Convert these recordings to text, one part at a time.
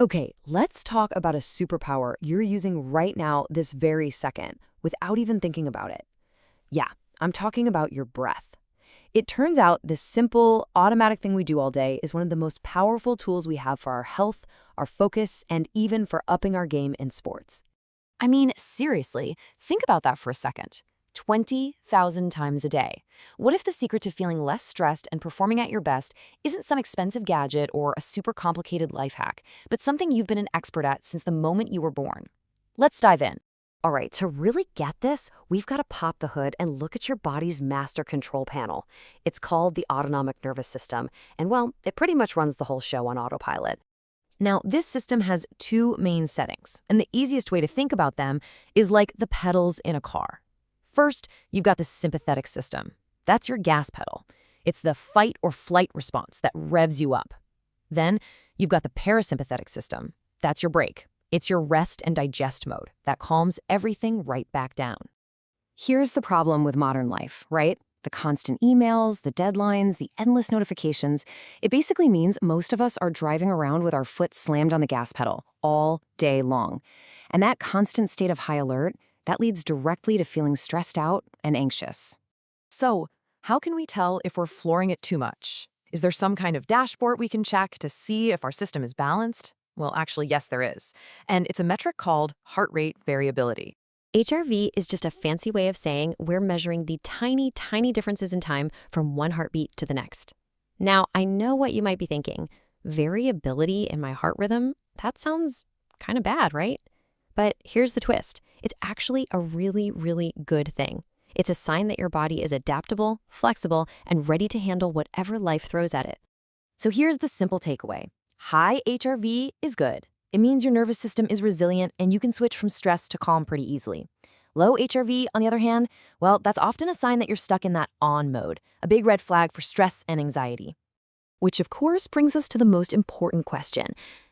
Okay, let's talk about a superpower you're using right now, this very second, without even thinking about it. Yeah, I'm talking about your breath. It turns out this simple, automatic thing we do all day is one of the most powerful tools we have for our health, our focus, and even for upping our game in sports. I mean, seriously, think about that for a second. 20,000 times a day. What if the secret to feeling less stressed and performing at your best isn't some expensive gadget or a super complicated life hack, but something you've been an expert at since the moment you were born? Let's dive in. All right, to really get this, we've got to pop the hood and look at your body's master control panel. It's called the autonomic nervous system, and well, it pretty much runs the whole show on autopilot. Now, this system has two main settings, and the easiest way to think about them is like the pedals in a car. First, you've got the sympathetic system. That's your gas pedal. It's the fight or flight response that revs you up. Then, you've got the parasympathetic system. That's your brake. It's your rest and digest mode that calms everything right back down. Here's the problem with modern life, right? The constant emails, the deadlines, the endless notifications. It basically means most of us are driving around with our foot slammed on the gas pedal all day long. And that constant state of high alert, that leads directly to feeling stressed out and anxious. So, how can we tell if we're flooring it too much? Is there some kind of dashboard we can check to see if our system is balanced? Well, actually, yes, there is. And it's a metric called heart rate variability. HRV is just a fancy way of saying we're measuring the tiny, tiny differences in time from one heartbeat to the next. Now, I know what you might be thinking. Variability in my heart rhythm? That sounds kind of bad, right? But here's the twist. It's actually a really, really good thing. It's a sign that your body is adaptable, flexible, and ready to handle whatever life throws at it. So here's the simple takeaway. High HRV is good. It means your nervous system is resilient and you can switch from stress to calm pretty easily. Low HRV, on the other hand, well, that's often a sign that you're stuck in that on mode, a big red flag for stress and anxiety. Which of course brings us to the most important question.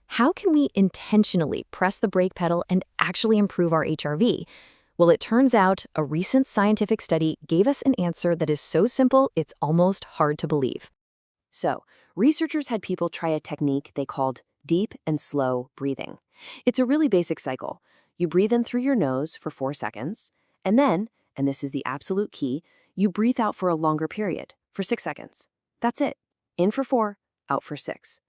How can we intentionally press the brake pedal and actually improve our HRV? Well, it turns out a recent scientific study gave us an answer that is so simple it's almost hard to believe. So, researchers had people try a technique they called deep and slow breathing. It's a really basic cycle. You breathe in through your nose for 4 seconds, and then, and this is the absolute key, you breathe out for a longer period, for 6 seconds. That's it. In for 4, out for 6.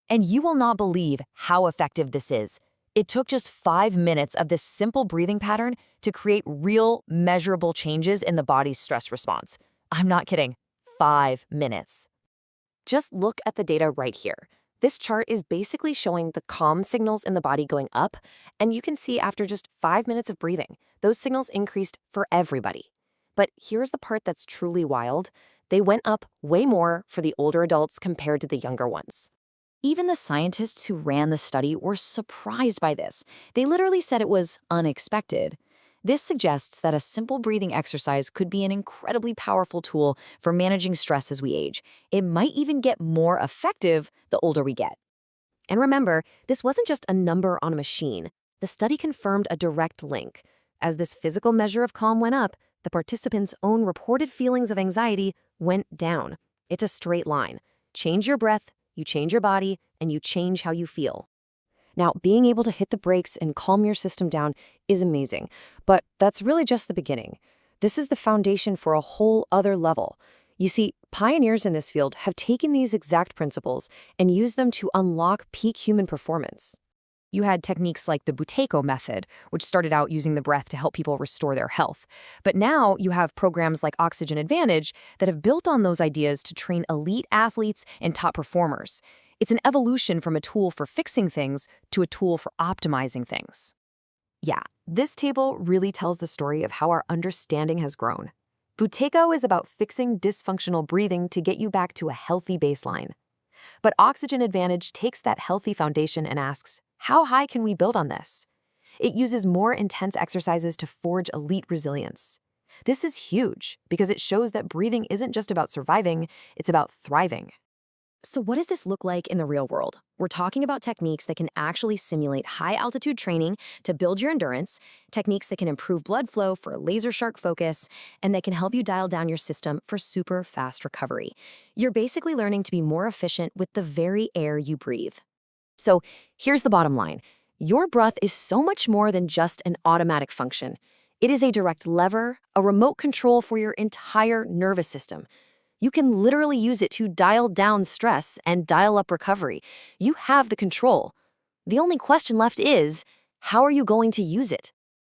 And you will not believe how effective this is. It took just 5 minutes of this simple breathing pattern to create real, measurable changes in the body's stress response. I'm not kidding. 5 minutes. Just look at the data right here. This chart is basically showing the calm signals in the body going up, and you can see after just 5 minutes of breathing, those signals increased for everybody. But here's the part that's truly wild. They went up way more for the older adults compared to the younger ones. Even the scientists who ran the study were surprised by this. They literally said it was unexpected. This suggests that a simple breathing exercise could be an incredibly powerful tool for managing stress as we age. It might even get more effective the older we get. And remember, this wasn't just a number on a machine. The study confirmed a direct link. As this physical measure of calm went up, the participants' own reported feelings of anxiety went down. It's a straight line. Change your breath, you change your body, and you change how you feel. Now, being able to hit the brakes and calm your system down is amazing, but that's really just the beginning. This is the foundation for a whole other level. You see, pioneers in this field have taken these exact principles and used them to unlock peak human performance. You had techniques like the Buteyko method, which started out using the breath to help people restore their health. But now you have programs like Oxygen Advantage that have built on those ideas to train elite athletes and top performers. It's an evolution from a tool for fixing things to a tool for optimizing things. Yeah, this table really tells the story of how our understanding has grown. Buteyko is about fixing dysfunctional breathing to get you back to a healthy baseline. But Oxygen Advantage takes that healthy foundation and asks, how high can we build on this? It uses more intense exercises to forge elite resilience. This is huge because it shows that breathing isn't just about surviving, it's about thriving. So what does this look like in the real world? We're talking about techniques that can actually simulate high-altitude training to build your endurance, techniques that can improve blood flow for laser-sharp focus, and that can help you dial down your system for super fast recovery. You're basically learning to be more efficient with the very air you breathe. So here's the bottom line. Your breath is so much more than just an automatic function. It is a direct lever, a remote control for your entire nervous system. You can literally use it to dial down stress and dial up recovery. You have the control. The only question left is, how are you going to use it?